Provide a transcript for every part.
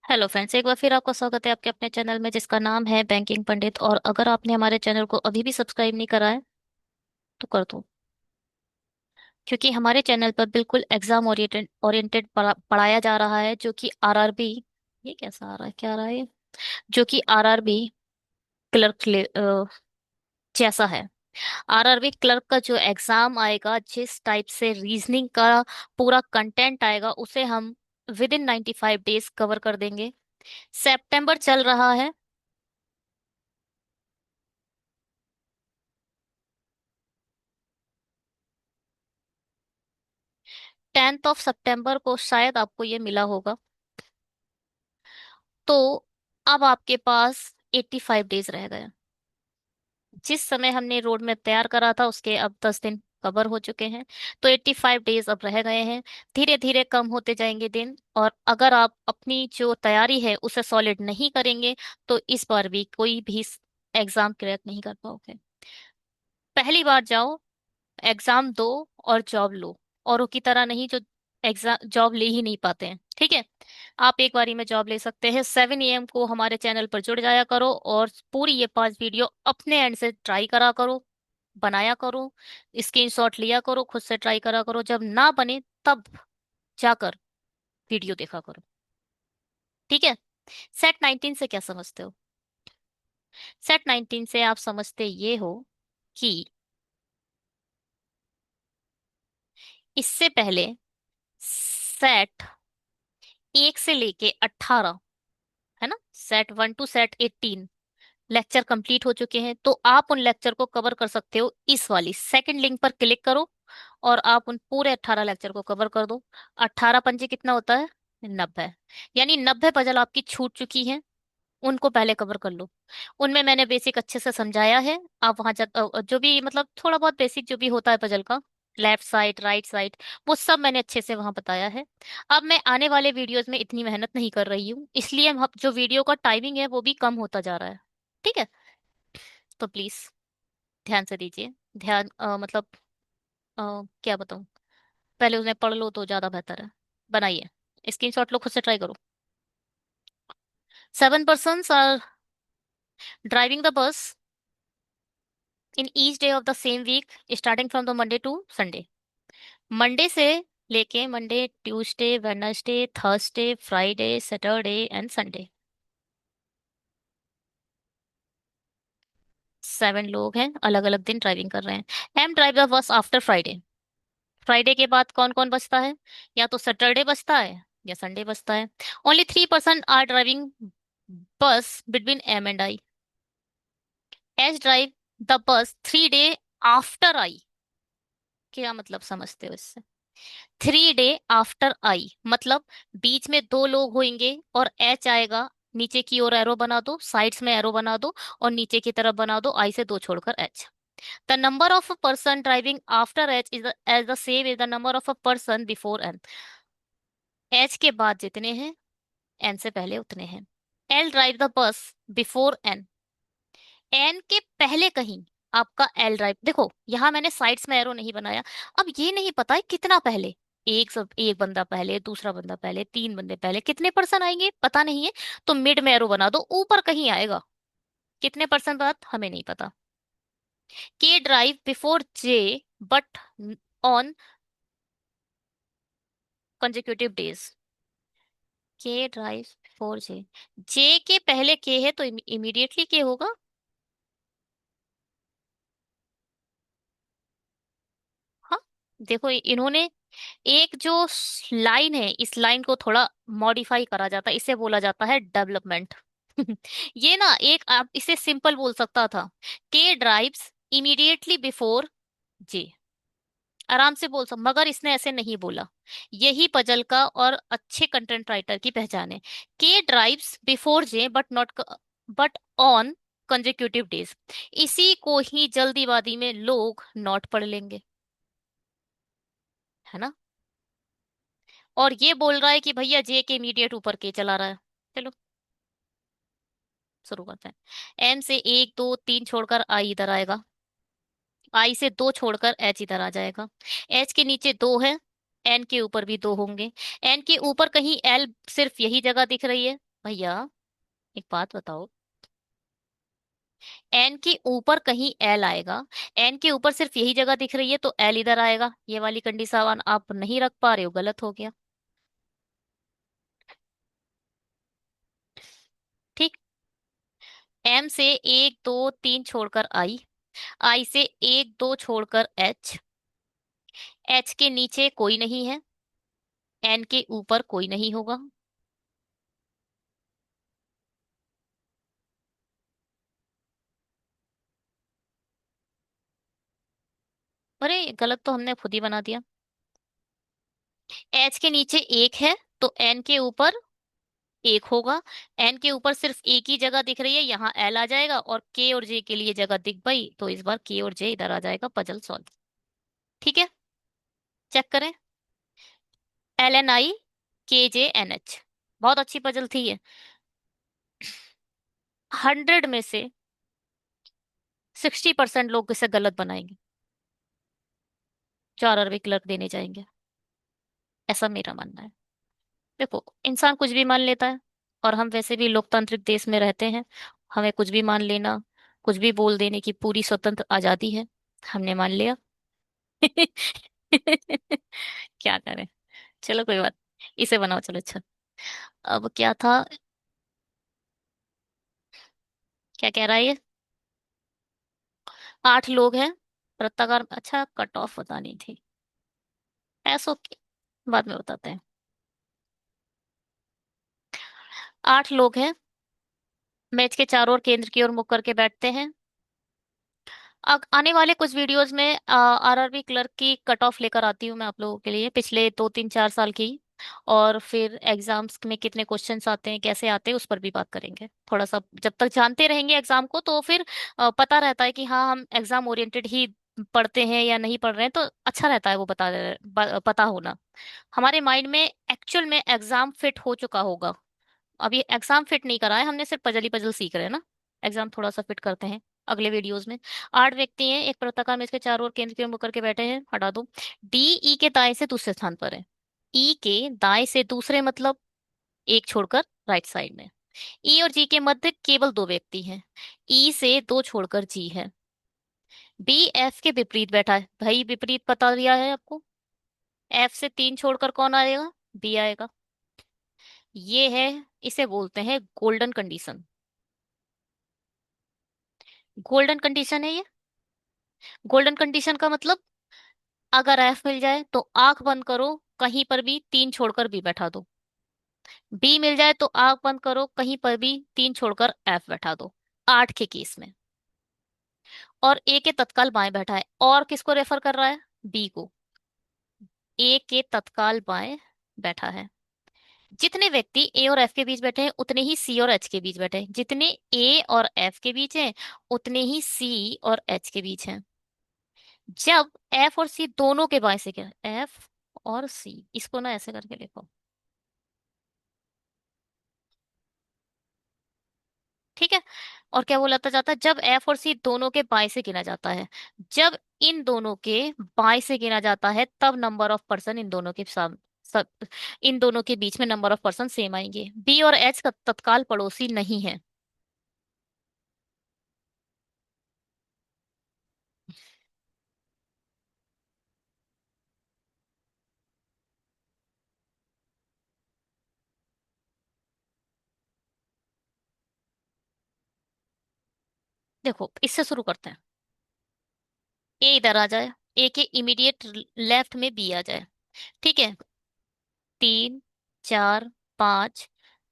Hello friends, एक बार फिर आपका स्वागत है आपके अपने चैनल में जिसका नाम है बैंकिंग पंडित। और अगर आपने हमारे चैनल को अभी भी सब्सक्राइब नहीं करा है तो कर दो, क्योंकि हमारे चैनल पर बिल्कुल एग्जाम ओरिएंटेड ओरिएंटेड पढ़ाया जा रहा है, जो कि आरआरबी। ये कैसा आ रहा है, क्या आ रहा है ये? जो कि आरआरबी क्लर्क जैसा है। आरआरबी क्लर्क का जो एग्जाम आएगा, जिस टाइप से रीजनिंग का पूरा कंटेंट आएगा, उसे हम विद इन 95 डेज कवर कर देंगे। सितंबर चल रहा है। 10 सितंबर को शायद आपको ये मिला होगा। तो अब आपके पास 85 डेज रह गए। जिस समय हमने रोड मैप तैयार करा था उसके अब 10 दिन कवर हो चुके हैं। तो 85 डेज अब रह गए हैं। धीरे धीरे कम होते जाएंगे दिन, और अगर आप अपनी जो तैयारी है उसे सॉलिड नहीं करेंगे तो इस बार भी कोई भी एग्जाम क्रैक नहीं कर पाओगे। पहली बार जाओ, एग्जाम दो और जॉब लो। औरों की तरह नहीं जो एग्जाम जॉब ले ही नहीं पाते हैं, ठीक है। आप एक बारी में जॉब ले सकते हैं। 7 AM को हमारे चैनल पर जुड़ जाया करो और पूरी ये 5 वीडियो अपने एंड से ट्राई करा करो, बनाया करो, स्क्रीनशॉट लिया करो, खुद से ट्राई करा करो। जब ना बने तब जाकर वीडियो देखा करो, ठीक है। सेट 19 से क्या समझते हो? सेट 19 से आप समझते ये हो कि इससे पहले सेट 1 से लेके 18, है ना, set 1 to set 18 lecture complete हो चुके हैं। तो आप उन लेक्चर को कवर कर सकते हो। इस वाली सेकंड लिंक पर क्लिक करो और आप उन पूरे 18 लेक्चर को कवर कर दो। 18 पंजे कितना होता है? 90। यानी 90 पजल आपकी छूट चुकी हैं, उनको पहले कवर कर लो। उनमें मैंने बेसिक अच्छे से समझाया है। आप वहां जो भी मतलब थोड़ा बहुत बेसिक जो भी होता है पजल का, लेफ्ट साइड राइट साइड, वो सब मैंने अच्छे से वहां बताया है। अब मैं आने वाले वीडियोस में इतनी मेहनत नहीं कर रही हूँ, इसलिए जो वीडियो का टाइमिंग है वो भी कम होता जा रहा है, ठीक है। तो प्लीज ध्यान से दीजिए। ध्यान मतलब क्या बताऊं, पहले उन्हें पढ़ लो तो ज्यादा बेहतर है। बनाइए, स्क्रीनशॉट लो, खुद से ट्राई करो। 7 persons are driving the bus in each day of the same week, starting from the Monday to Sunday. Monday से लेके Monday, Tuesday, Wednesday, Thursday, Friday, Saturday and Sunday. 7 लोग हैं, अलग अलग दिन ड्राइविंग कर रहे हैं। M drive the bus after Friday. Friday के बाद कौन कौन बचता है? या तो सैटरडे बचता है या संडे बचता है। Only 3% are driving bus between M and I. H drive the bus 3 day after I. क्या मतलब समझते हो इससे? 3 डे आफ्टर आई मतलब बीच में 2 लोग होंगे और एच आएगा। नीचे की ओर एरो बना दो, साइड्स में एरो बना दो, और नीचे की तरफ बना दो आई से 2 छोड़कर H. The number of a person driving after H is as the same is the number of a person before N. H के बाद जितने हैं, एन से पहले उतने हैं। L drive the bus before N. N के पहले कहीं आपका एल ड्राइव, देखो यहां मैंने साइड्स में एरो नहीं बनाया। अब ये नहीं पता है कितना पहले, एक बंदा पहले, दूसरा बंदा पहले, 3 बंदे पहले, कितने पर्सन आएंगे पता नहीं है। तो मिड में एरो बना दो, ऊपर कहीं आएगा। कितने पर्सन बाद हमें नहीं पता। के drive before J but on consecutive days. के ड्राइव बिफोर जे, जे के पहले के है तो इमीडिएटली के होगा। हाँ, देखो इन्होंने एक जो लाइन है, इस लाइन को थोड़ा मॉडिफाई करा जाता है, इसे बोला जाता है डेवलपमेंट। ये ना एक आप इसे सिंपल बोल सकता था, के ड्राइव्स इमीडिएटली बिफोर जे, आराम से बोल सकता, मगर इसने ऐसे नहीं बोला। यही पजल का और अच्छे कंटेंट राइटर की पहचान है। के drives before J but not but on consecutive days. इसी को ही जल्दीबाजी में लोग नॉट पढ़ लेंगे, है ना। और ये बोल रहा है कि भैया जे के इमीडिएट ऊपर के चला रहा है। चलो शुरू करते हैं। एम से 1 2 3 छोड़कर आई इधर आएगा, आई से 2 छोड़कर एच इधर आ जाएगा। एच के नीचे 2 है, एन के ऊपर भी 2 होंगे। एन के ऊपर कहीं एल सिर्फ यही जगह दिख रही है, भैया एक बात बताओ, एन के ऊपर कहीं एल आएगा? एन के ऊपर सिर्फ यही जगह दिख रही है तो एल इधर आएगा। ये वाली कंडीशन आप नहीं रख पा रहे हो, गलत हो गया। ठीक। एम से एक दो तीन छोड़कर आई, आई से एक दो छोड़कर एच, एच के नीचे कोई नहीं है, एन के ऊपर कोई नहीं होगा। अरे गलत तो हमने खुद ही बना दिया। एच के नीचे एक है तो एन के ऊपर एक होगा। एन के ऊपर सिर्फ एक ही जगह दिख रही है, यहाँ एल आ जाएगा, और के और जे के लिए जगह दिख गई तो इस बार के और जे इधर आ जाएगा। Puzzle solve. ठीक है, चेक करें। एल एन आई के जे एन एच, बहुत अच्छी पजल थी ये। 100 में से 60% लोग इसे गलत बनाएंगे, 4 अरबी क्लर्क देने जाएंगे, ऐसा मेरा मानना है। देखो, इंसान कुछ भी मान लेता है, और हम वैसे भी लोकतांत्रिक देश में रहते हैं। हमें कुछ भी मान लेना, कुछ भी बोल देने की पूरी स्वतंत्र आजादी है। हमने मान लिया। क्या करें। चलो कोई बात, इसे बनाओ। चलो अच्छा, अब क्या था, क्या कह रहा है ये? 8 लोग हैं, वृत्ताकार, अच्छा कट ऑफ बतानी थी। ऐसो बाद में बताते हैं। 8 लोग हैं, मैच के चारों ओर केंद्र की ओर मुख करके बैठते हैं। आने वाले कुछ वीडियोस में आरआरबी क्लर्क की कट ऑफ लेकर आती हूँ मैं आप लोगों के लिए, पिछले 2 3 4 साल की। और फिर एग्जाम्स में कितने क्वेश्चंस आते हैं, कैसे आते हैं, उस पर भी बात करेंगे थोड़ा सा। जब तक जानते रहेंगे एग्जाम को तो फिर पता रहता है कि हाँ हम एग्जाम ओरिएंटेड ही पढ़ते हैं या नहीं पढ़ रहे हैं, तो अच्छा रहता है वो पता होना। हमारे माइंड में एक्चुअल में एग्जाम फिट हो चुका होगा। अभी एग्जाम फिट नहीं करा है हमने, सिर्फ पजल ही पजल सीख रहे हैं ना। एग्जाम थोड़ा सा फिट करते हैं अगले वीडियोस में। 8 व्यक्ति हैं, एक वृत्ताकार में इसके चारों ओर केंद्र की ओर मुड़ करके बैठे हैं, हटा दो। डी ई के दाएं से दूसरे स्थान पर है। ई के दाएं से दूसरे मतलब एक छोड़कर राइट साइड में। ई और जी के मध्य केवल 2 व्यक्ति हैं। ई से 2 छोड़कर जी है। बी एफ के विपरीत बैठा है, भाई विपरीत पता दिया है आपको। एफ से 3 छोड़कर कौन आएगा? बी आएगा। ये है, इसे बोलते हैं गोल्डन कंडीशन। गोल्डन कंडीशन है ये। गोल्डन कंडीशन का मतलब, अगर एफ मिल जाए तो आंख बंद करो, कहीं पर भी 3 छोड़कर बी बैठा दो। बी मिल जाए तो आंख बंद करो, कहीं पर भी 3 छोड़कर एफ बैठा दो। 8 के केस में। और ए के तत्काल बाएं बैठा है, और किसको रेफर कर रहा है? बी को। ए के तत्काल बाएं बैठा है। जितने व्यक्ति ए और एफ के बीच बैठे हैं उतने ही सी और एच के बीच बैठे हैं, जितने ए और एफ के बीच हैं उतने ही सी और एच के बीच हैं। जब एफ और सी दोनों के बाएं से, क्या एफ और सी, इसको ना ऐसे करके लिखो। ठीक है। और क्या बोला जाता है? जब एफ और सी दोनों के बाएं से गिना जाता है, जब इन दोनों के बाएं से गिना जाता है, तब नंबर ऑफ पर्सन इन दोनों के सब इन दोनों के बीच में नंबर ऑफ पर्सन सेम आएंगे। बी और एच का तत्काल पड़ोसी नहीं है। देखो इससे शुरू करते हैं। ए इधर आ जाए, ए के इमीडिएट लेफ्ट में बी आ जाए। ठीक है। 3 4 5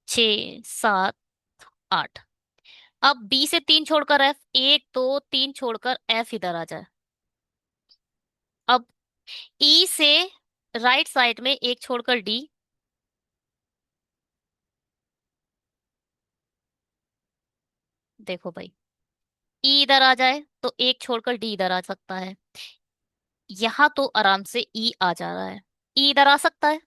6 7 8। अब बी से 3 छोड़कर एफ, 1 2 3 छोड़कर एफ इधर आ जाए। अब ई से राइट साइड में एक छोड़कर डी। देखो भाई, ई इधर आ जाए तो एक छोड़कर डी इधर आ सकता है। यहां तो आराम से ई आ जा रहा है। ई इधर आ सकता है,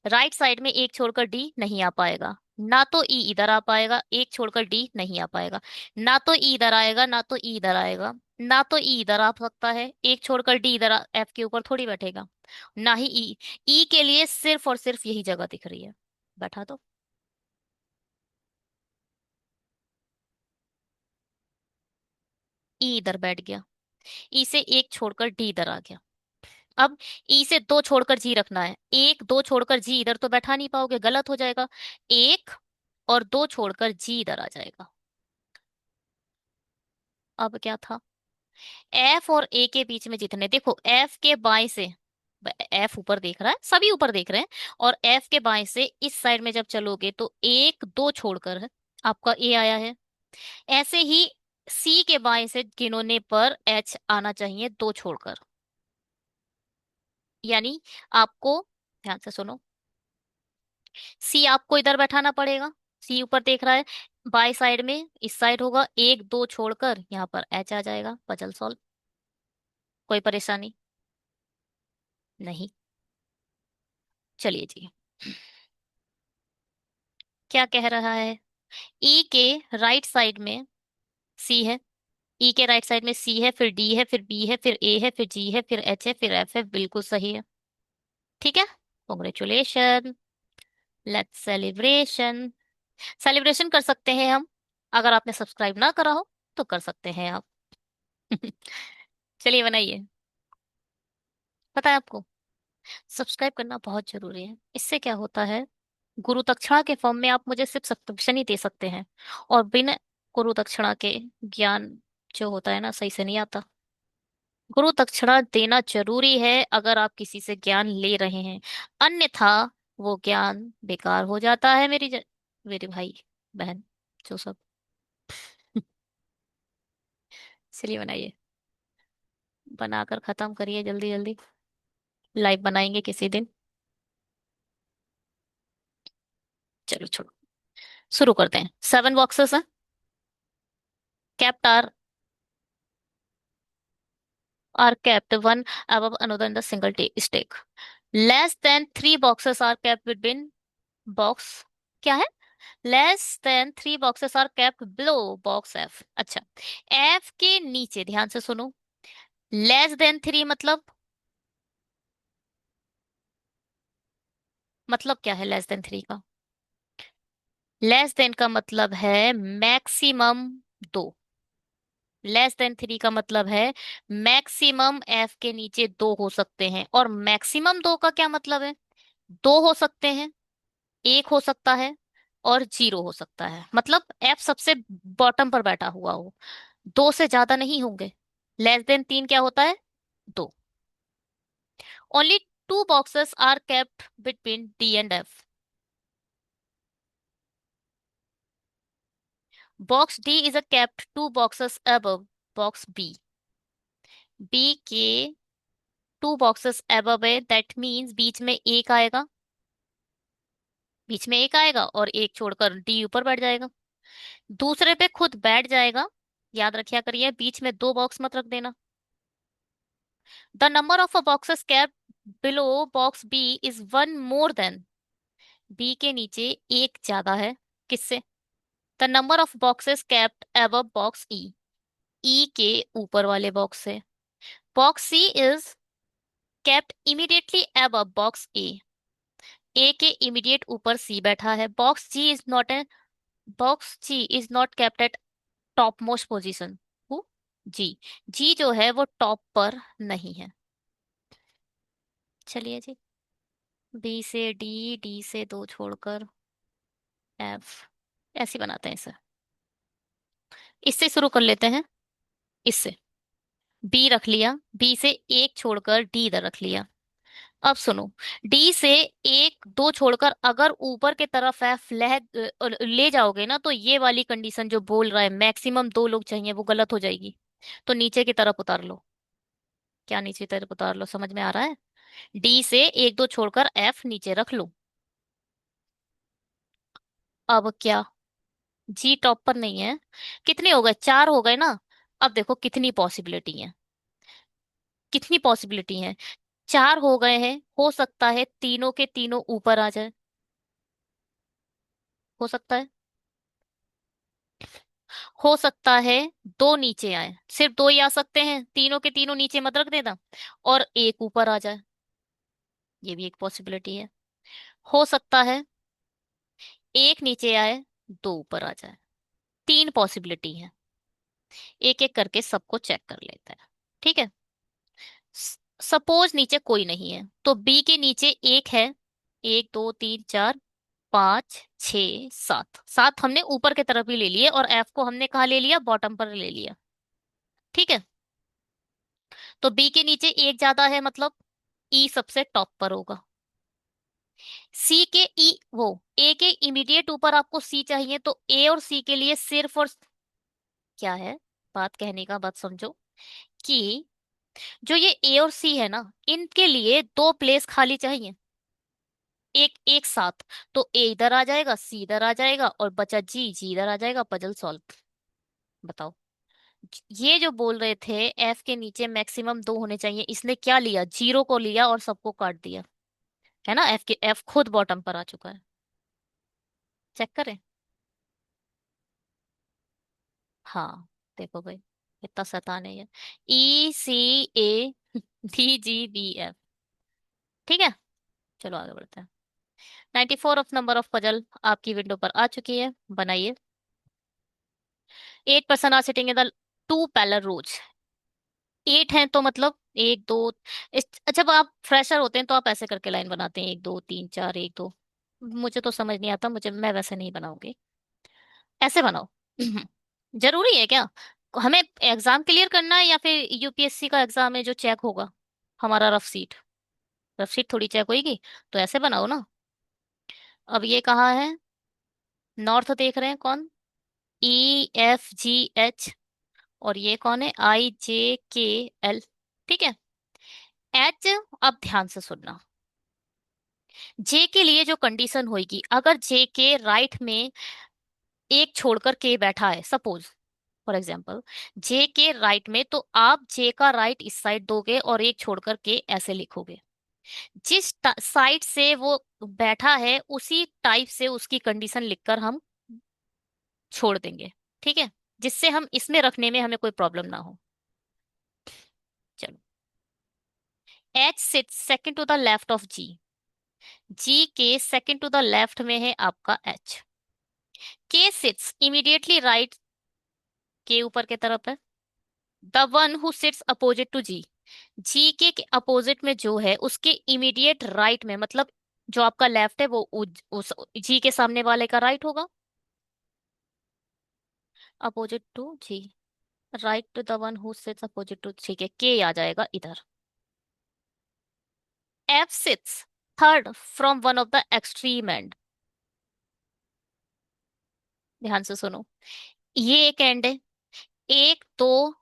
राइट साइड में एक छोड़कर डी नहीं आ पाएगा। ना तो ई इधर आ पाएगा, एक छोड़कर डी नहीं आ पाएगा। ना तो ई इधर आएगा, ना तो ई इधर आएगा। ना तो ई इधर आ सकता है, एक छोड़कर डी इधर एफ के ऊपर थोड़ी बैठेगा। ना ही ई। ई के लिए सिर्फ और सिर्फ यही जगह दिख रही है, बैठा दो। ई इधर बैठ गया, ई से एक छोड़कर डी इधर आ गया। अब ई से दो छोड़कर जी रखना है, एक दो छोड़कर जी इधर तो बैठा नहीं पाओगे, गलत हो जाएगा। एक और दो छोड़कर जी इधर आ जाएगा। अब क्या था, एफ और ए के बीच में जितने, देखो एफ के बाएं से, एफ ऊपर देख रहा है, सभी ऊपर देख रहे हैं, और एफ के बाएं से इस साइड में जब चलोगे तो एक दो छोड़कर है, आपका ए आया है। ऐसे ही सी के बाएं से गिनोने पर एच आना चाहिए दो छोड़कर। यानी आपको, ध्यान से सुनो, सी आपको इधर बैठाना पड़ेगा, सी ऊपर देख रहा है, बाई साइड में इस साइड होगा, एक दो छोड़कर यहाँ पर एच आ जाएगा, पजल सॉल्व। कोई परेशानी नहीं। चलिए जी, क्या कह रहा है, ई के राइट साइड में सी है, ई के राइट साइड में सी है, फिर डी है, फिर बी है, फिर ए है, फिर जी है, फिर एच है, फिर एफ है, बिल्कुल सही है। ठीक है, कॉन्ग्रेचुलेशन, लेट्स सेलिब्रेशन। सेलिब्रेशन कर सकते हैं हम, अगर आपने सब्सक्राइब ना करा हो तो कर सकते हैं आप। चलिए बनाइए। पता है आपको, सब्सक्राइब करना बहुत जरूरी है, इससे क्या होता है, गुरु दक्षिणा के फॉर्म में आप मुझे सिर्फ सब्सक्रिप्शन ही दे सकते हैं, और बिना गुरु दक्षिणा के ज्ञान जो होता है ना सही से नहीं आता। गुरु दक्षिणा देना जरूरी है अगर आप किसी से ज्ञान ले रहे हैं, अन्यथा वो ज्ञान बेकार हो जाता है, मेरे भाई बहन जो सब। चलिए बनाइए, बनाकर खत्म करिए जल्दी जल्दी, लाइव बनाएंगे किसी दिन। चलो छोड़ो, शुरू करते हैं। 7 बॉक्सेस हैं, kept are kept one above another in the single stake. Less than 3 boxes are kept between box, क्या है, less than 3 boxes are kept below box F. अच्छा, एफ के नीचे ध्यान से सुनो, लेस देन 3 मतलब क्या है लेस देन 3 का, लेस देन का मतलब है मैक्सिमम 2, लेस देन 3 का मतलब है मैक्सिमम एफ के नीचे दो हो सकते हैं, और मैक्सिमम दो का क्या मतलब है, दो हो सकते हैं, एक हो सकता है, और जीरो हो सकता है, मतलब एफ सबसे बॉटम पर बैठा हुआ हो, दो से ज्यादा नहीं होंगे। लेस देन 3 क्या होता है, दो। Only 2 boxes are kept between D and F. Box D is a kept 2 boxes above box B, B के 2 बॉक्सेस अबव है, दैट मीन्स बीच में एक आएगा, बीच में एक आएगा और एक छोड़कर डी ऊपर बैठ जाएगा, दूसरे पे खुद बैठ जाएगा। याद रखिया करिए, बीच में 2 बॉक्स मत रख देना। The number of a boxes kept below box B is one more than, B के नीचे एक ज्यादा है, किससे, the number of boxes kept above box E, E के ऊपर वाले बॉक्स से। Box C is kept immediately above box A के इमीडिएट ऊपर सी बैठा है। Box G is not kept at top most position, G, G जो है वो टॉप पर नहीं है। चलिए जी, बी से डी, डी से दो छोड़कर एफ, ऐसे बनाते हैं इसे, इससे शुरू कर लेते हैं, इससे बी रख लिया, बी से एक छोड़कर डी इधर रख लिया। अब सुनो, डी से एक दो छोड़कर अगर ऊपर के तरफ एफ ले जाओगे ना, तो ये वाली कंडीशन जो बोल रहा है मैक्सिमम 2 लोग चाहिए, वो गलत हो जाएगी, तो नीचे की तरफ उतार लो। क्या नीचे की तरफ उतार लो, समझ में आ रहा है, डी से एक दो छोड़कर एफ नीचे रख लो। अब क्या, जी टॉप पर नहीं है, कितने हो गए, 4 हो गए ना। अब देखो कितनी पॉसिबिलिटी है, कितनी पॉसिबिलिटी है, 4 हो गए हैं, हो सकता है तीनों के तीनों ऊपर आ जाए, हो सकता है, हो सकता है दो नीचे आए, सिर्फ दो ही आ सकते हैं, तीनों के तीनों नीचे मत रख देना, और एक ऊपर आ जाए, ये भी एक पॉसिबिलिटी है। हो सकता है एक नीचे आए, दो ऊपर आ जाए, 3 पॉसिबिलिटी है। एक एक करके सबको चेक कर लेते हैं। ठीक है। सपोज नीचे कोई नहीं है तो बी के नीचे एक है। एक दो तीन चार पाँच छ सात, सात हमने ऊपर की तरफ ही ले लिए और एफ को हमने कहाँ ले लिया, बॉटम पर ले लिया। ठीक है। तो बी के नीचे एक ज्यादा है मतलब ई सबसे टॉप पर होगा। सी के ई वो ए के इमीडिएट ऊपर आपको सी चाहिए तो ए और सी के लिए सिर्फ और क्या है, बात कहने का बात समझो कि जो ये ए और सी है ना, इनके लिए दो प्लेस खाली चाहिए एक एक साथ। तो ए इधर आ जाएगा, सी इधर आ जाएगा और बचा जी, जी इधर आ जाएगा, पजल सॉल्व। बताओ। ये जो बोल रहे थे एफ के नीचे मैक्सिमम दो होने चाहिए, इसने क्या लिया, जीरो को लिया और सबको काट दिया। है ना, एफ के एफ खुद बॉटम पर आ चुका है। चेक करें। हाँ, देखो भाई, इतना शैतान है ये। E C A D G B F. ठीक है। चलो आगे बढ़ते हैं। 94 ऑफ नंबर ऑफ पजल आपकी विंडो पर आ चुकी है, बनाइए। 8 person are sitting in the two parallel rows. 8 हैं तो मतलब एक दो, जब आप फ्रेशर होते हैं तो आप ऐसे करके लाइन बनाते हैं, एक दो तीन चार एक दो। मुझे तो समझ नहीं आता, मुझे मैं वैसे नहीं बनाऊंगी। ऐसे बनाओ। जरूरी है क्या, हमें एग्जाम क्लियर करना है या फिर यूपीएससी का एग्जाम है जो चेक होगा हमारा रफ सीट, रफ सीट थोड़ी चेक होगी। तो ऐसे बनाओ ना। अब ये कहाँ है, नॉर्थ देख रहे हैं कौन, ई एफ जी एच, और ये कौन है, आई जे के एल। ठीक है। एच, अब ध्यान से सुनना। जे के लिए जो कंडीशन होगी, अगर जे के राइट में एक छोड़कर के बैठा है, सपोज फॉर एग्जाम्पल जे के राइट में, तो आप जे का राइट इस साइड दोगे और एक छोड़कर के ऐसे लिखोगे। जिस साइड से वो बैठा है उसी टाइप से उसकी कंडीशन लिखकर हम छोड़ देंगे। ठीक है, जिससे हम इसमें रखने में हमें कोई प्रॉब्लम ना हो। चलो। H sit second to the left of G, G के सेकंड टू द लेफ्ट में है आपका एच। के सिट्स इमीडिएटली राइट, के ऊपर की तरफ है। The one who sits opposite to G, G के अपोजिट में जो है उसके इमीडिएट राइट में, मतलब जो आपका लेफ्ट है वो उस जी के सामने वाले का राइट होगा। Opposite to G, right to the one who sits opposite to, ठीक है, के आ जाएगा इधर। F sits third from one of the extreme end. ध्यान से सुनो, ये एक एंड है, एक दो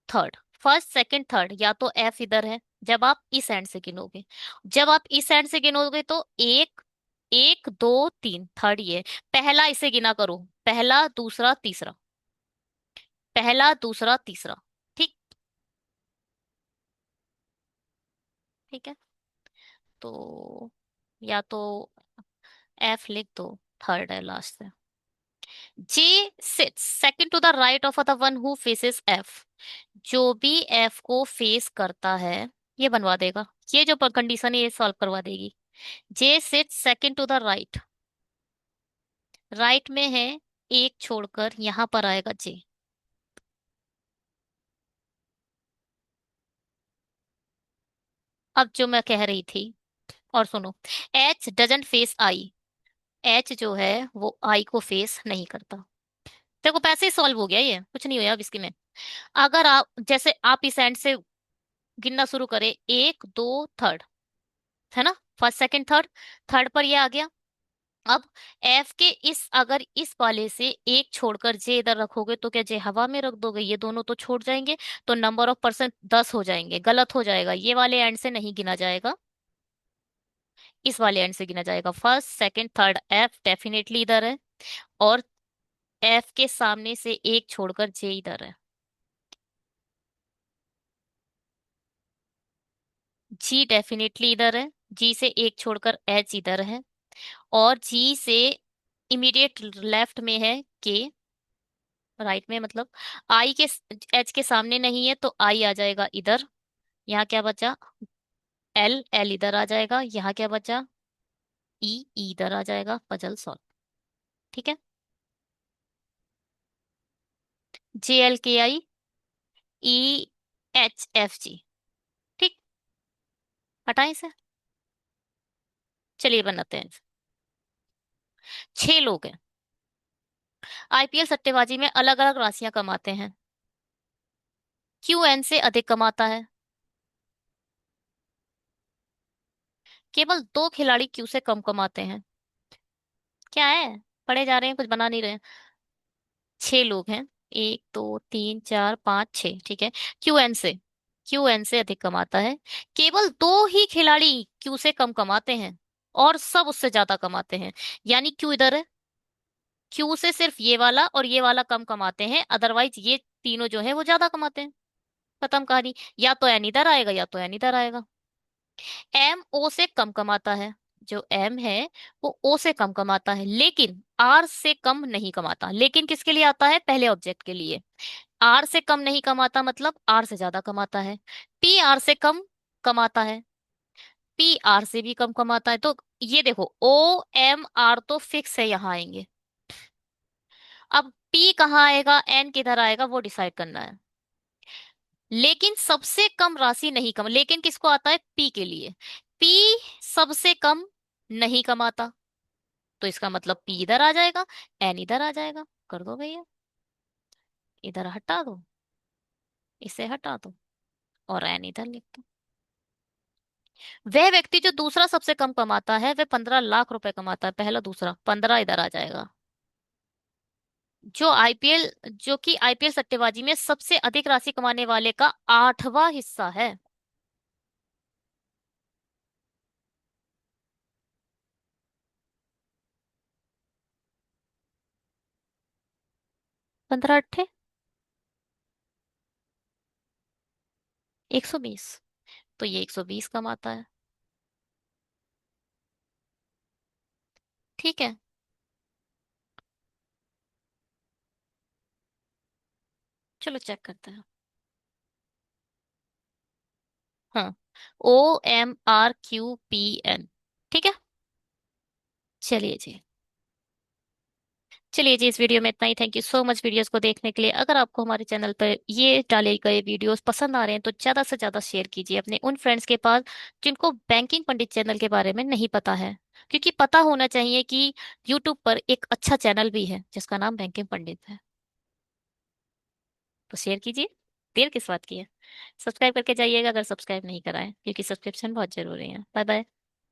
थर्ड, फर्स्ट सेकंड थर्ड, या तो एफ इधर है जब आप इस एंड से गिनोगे। जब आप इस एंड से गिनोगे तो एक, एक दो तीन, थर्ड ये। पहला इसे गिना करो, पहला दूसरा तीसरा, पहला दूसरा तीसरा। ठीक। ठीक है। तो या तो एफ लिख दो, थर्ड है लास्ट से। J sits second to the right of the one who faces F, जो भी एफ को फेस करता है ये बनवा देगा, ये जो कंडीशन है ये सॉल्व करवा देगी। J sit second to the right, right में है एक छोड़कर यहां पर आएगा जे। अब जो मैं कह रही थी, और सुनो, H doesn't face I, H जो है वो आई को फेस नहीं करता। देखो पैसे ही सॉल्व हो गया, ये कुछ नहीं हुआ अब इसकी में। अगर आप जैसे आप इस एंड से गिनना शुरू करें, एक दो थर्ड, है ना, फर्स्ट सेकंड थर्ड, थर्ड पर ये आ गया। अब एफ के इस, अगर इस वाले से एक छोड़कर जे इधर रखोगे तो क्या जे हवा में रख दोगे, ये दोनों तो छोड़ जाएंगे। तो नंबर ऑफ परसेंट 10 हो जाएंगे, गलत हो जाएगा, ये वाले एंड से नहीं गिना जाएगा, इस वाले एंड से गिना जाएगा। First second third, F definitely इधर है, और एफ के सामने से एक छोड़कर जे इधर है। जी डेफिनेटली इधर है, जी से एक छोड़कर एच इधर है, और जी से इमीडिएट लेफ्ट में है के, राइट में मतलब आई के, एच के सामने नहीं है तो आई आ जाएगा इधर। यहाँ क्या बचा, एल, एल इधर आ जाएगा, यहाँ क्या बचा, ई, इधर आ जाएगा, पजल सॉल्व। ठीक है। JLKIEHFG। ठीक, हटाएं इसे। चलिए बनाते हैं। 6 लोग हैं, आईपीएल सट्टेबाजी में अलग अलग राशियां कमाते हैं। क्यू एन से अधिक कमाता है। केवल 2 खिलाड़ी क्यू से कम कमाते हैं। क्या है, पढ़े जा रहे हैं, कुछ बना नहीं रहे हैं। 6 लोग हैं, 1 2 3 4 5 6, ठीक है। क्यू एन से अधिक कमाता है। केवल 2 ही खिलाड़ी क्यू से कम कमाते हैं, और सब उससे ज्यादा कमाते हैं। यानी क्यू इधर है, क्यू से सिर्फ ये वाला और ये वाला कम कमाते हैं, अदरवाइज ये तीनों जो है वो ज्यादा कमाते हैं। खत्म कहानी। या तो एन इधर आएगा या तो एन इधर आएगा। एम ओ से कम कमाता है। जो एम है वो ओ से कम कमाता है, लेकिन आर से कम नहीं कमाता। लेकिन किसके लिए आता है, पहले ऑब्जेक्ट के लिए। आर से कम नहीं कमाता मतलब आर से ज्यादा कमाता है। पी आर से कम कमाता है, पी आर से भी कम कमाता है। तो ये देखो, ओ एम आर तो फिक्स है, यहाँ आएंगे। अब पी कहाँ आएगा, एन किधर आएगा, वो डिसाइड करना है। लेकिन सबसे कम राशि नहीं कम, लेकिन किसको आता है, पी के लिए। पी सबसे कम नहीं कमाता, तो इसका मतलब पी इधर आ जाएगा, एन इधर आ जाएगा। कर दो भैया, इधर हटा दो, इसे हटा दो, और एन इधर लिख दो। वह व्यक्ति जो दूसरा सबसे कम कमाता है, वह 15 लाख रुपए कमाता है। पहला दूसरा 15 इधर आ जाएगा। जो कि आईपीएल सट्टेबाजी में सबसे अधिक राशि कमाने वाले का 8वां हिस्सा है। 15 अट्ठे 120, तो ये 120 कमाता है। ठीक है, चलो चेक करते हैं। हाँ, OMRQPN। ठीक है, चलिए जी। चलिए जी, इस वीडियो में इतना ही। Thank you so much videos को देखने के लिए। अगर आपको हमारे चैनल पर ये डाले गए वीडियोस पसंद आ रहे हैं तो ज्यादा से ज्यादा शेयर कीजिए अपने उन फ्रेंड्स के पास जिनको बैंकिंग पंडित चैनल के बारे में नहीं पता है। क्योंकि पता होना चाहिए कि यूट्यूब पर एक अच्छा चैनल भी है जिसका नाम बैंकिंग पंडित है। तो शेयर कीजिए, देर किस बात की है। सब्सक्राइब करके जाइएगा अगर सब्सक्राइब नहीं कराएं, क्योंकि सब्सक्रिप्शन बहुत जरूरी है। Bye bye.